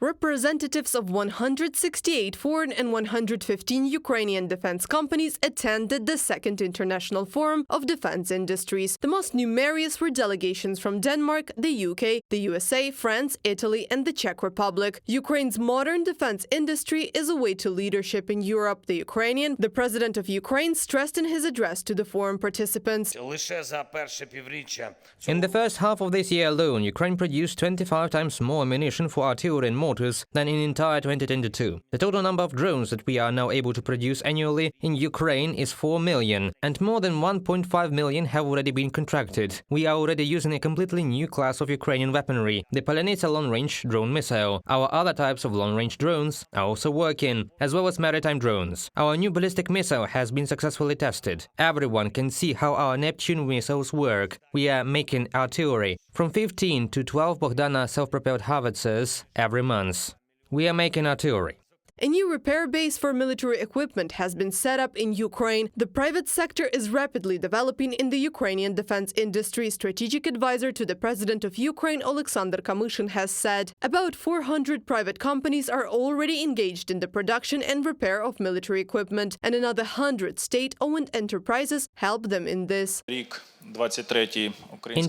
Representatives of 168 foreign and 115 Ukrainian defense companies attended the Second International Forum of Defense Industries. The most numerous were delegations from Denmark, the UK, the USA, France, Italy, and the Czech Republic. Ukraine's modern defense industry is a way to leadership in Europe. The president of Ukraine stressed in his address to the forum participants. In the first half of this year alone, Ukraine produced 25 times more ammunition for artillery and mortars than in entire 2022. The total number of drones that we are now able to produce annually in Ukraine is 4 million, and more than 1.5 million have already been contracted. We are already using a completely new class of Ukrainian weaponry, the Palianytsia long-range drone missile. Our other types of long-range drones are also working, as well as maritime drones. Our new ballistic missile has been successfully tested. Everyone can see how our Neptune missiles work. We are making artillery, from 15 to 12 Bogdana self-propelled howitzers every month. We are making artillery. A new repair base for military equipment has been set up in Ukraine. The private sector is rapidly developing in the Ukrainian defense industry. Strategic advisor to the president of Ukraine, Alexander Kamyshin, has said about 400 private companies are already engaged in the production and repair of military equipment, and another 100 state-owned enterprises help them in this. In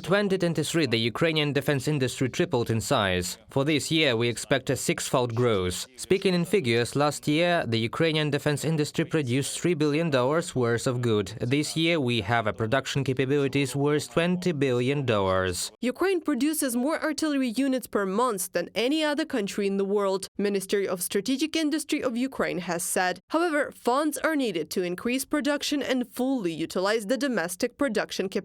2023, the Ukrainian defense industry tripled in size. For this year, we expect a six-fold growth. Speaking in figures, last year, the Ukrainian defense industry produced $3 billion worth of goods. This year, we have a production capabilities worth $20 billion. Ukraine produces more artillery units per month than any other country in the world, Ministry of Strategic Industry of Ukraine has said. However, funds are needed to increase production and fully utilize the domestic production capacity,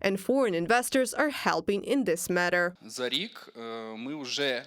and foreign investors are helping in this matter.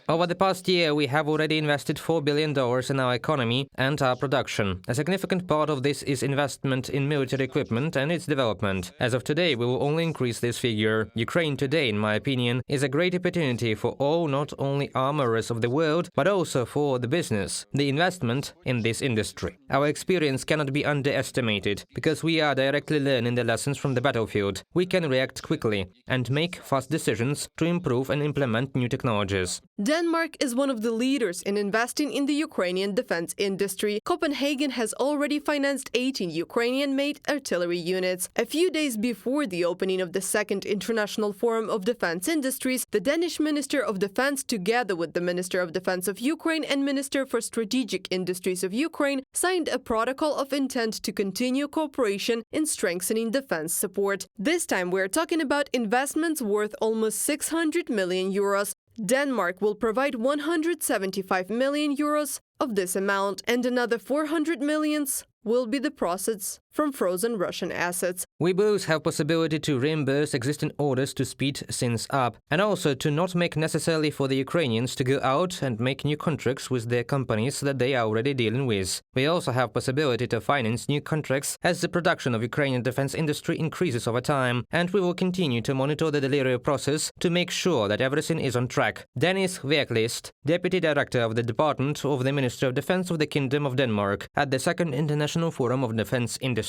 Over the past year, we have already invested $4 billion in our economy and our production. A significant part of this is investment in military equipment and its development. As of today, we will only increase this figure. Ukraine today, in my opinion, is a great opportunity for all, not only armorers of the world, but also for the business, the investment in this industry. Our experience cannot be underestimated, because we are directly learning the lessons from the battlefield. We can react quickly and make fast decisions to improve and implement new technologies. Denmark is one of the leaders in investing in the Ukrainian defense industry. Copenhagen has already financed 18 Ukrainian-made artillery units. A few days before the opening of the Second International Forum of Defense Industries, the Danish Minister of Defense, together with the Minister of Defense of Ukraine and Minister for Strategic Industries of Ukraine, signed a protocol of intent to continue cooperation in strengthening defense support. This time we're talking about investments worth almost 600 million euros. Denmark will provide 175 million euros of this amount, and another 400 millions will be the proceeds from frozen Russian assets. We both have possibility to reimburse existing orders to speed things up, and also to not make necessarily for the Ukrainians to go out and make new contracts with their companies that they are already dealing with. We also have possibility to finance new contracts as the production of Ukrainian defense industry increases over time, and we will continue to monitor the delivery process to make sure that everything is on track. Dennis Verklist, Deputy Director of the Department of the Ministry of Defense of the Kingdom of Denmark at the Second International Forum of Defense Industries.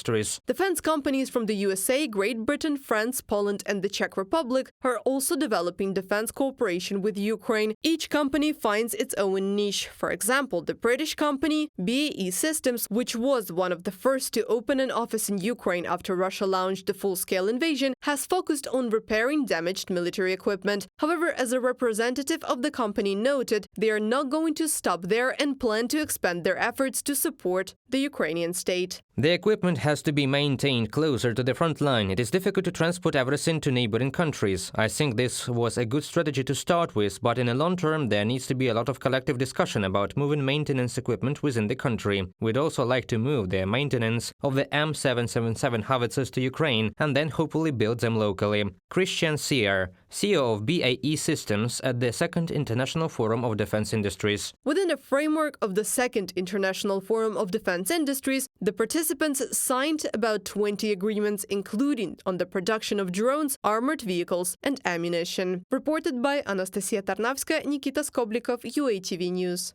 Defense companies from the USA, Great Britain, France, Poland, and the Czech Republic are also developing defense cooperation with Ukraine. Each company finds its own niche. For example, the British company BAE Systems, which was one of the first to open an office in Ukraine after Russia launched the full-scale invasion, has focused on repairing damaged military equipment. However, as a representative of the company noted, they are not going to stop there and plan to expand their efforts to support the Ukrainian state. The equipment has to be maintained closer to the front line. It is difficult to transport everything to neighboring countries. I think this was a good strategy to start with, but in the long term there needs to be a lot of collective discussion about moving maintenance equipment within the country. We'd also like to move the maintenance of the M777 howitzers to Ukraine and then hopefully build them locally. Christian Sear, CEO of BAE Systems at the Second International Forum of Defense Industries. Within the framework of the Second International Forum of Defense Industries, the participants signed about 20 agreements, including on the production of drones, armored vehicles, and ammunition. Reported by Anastasia Tarnavska, Nikita Skoblikov, UATV News.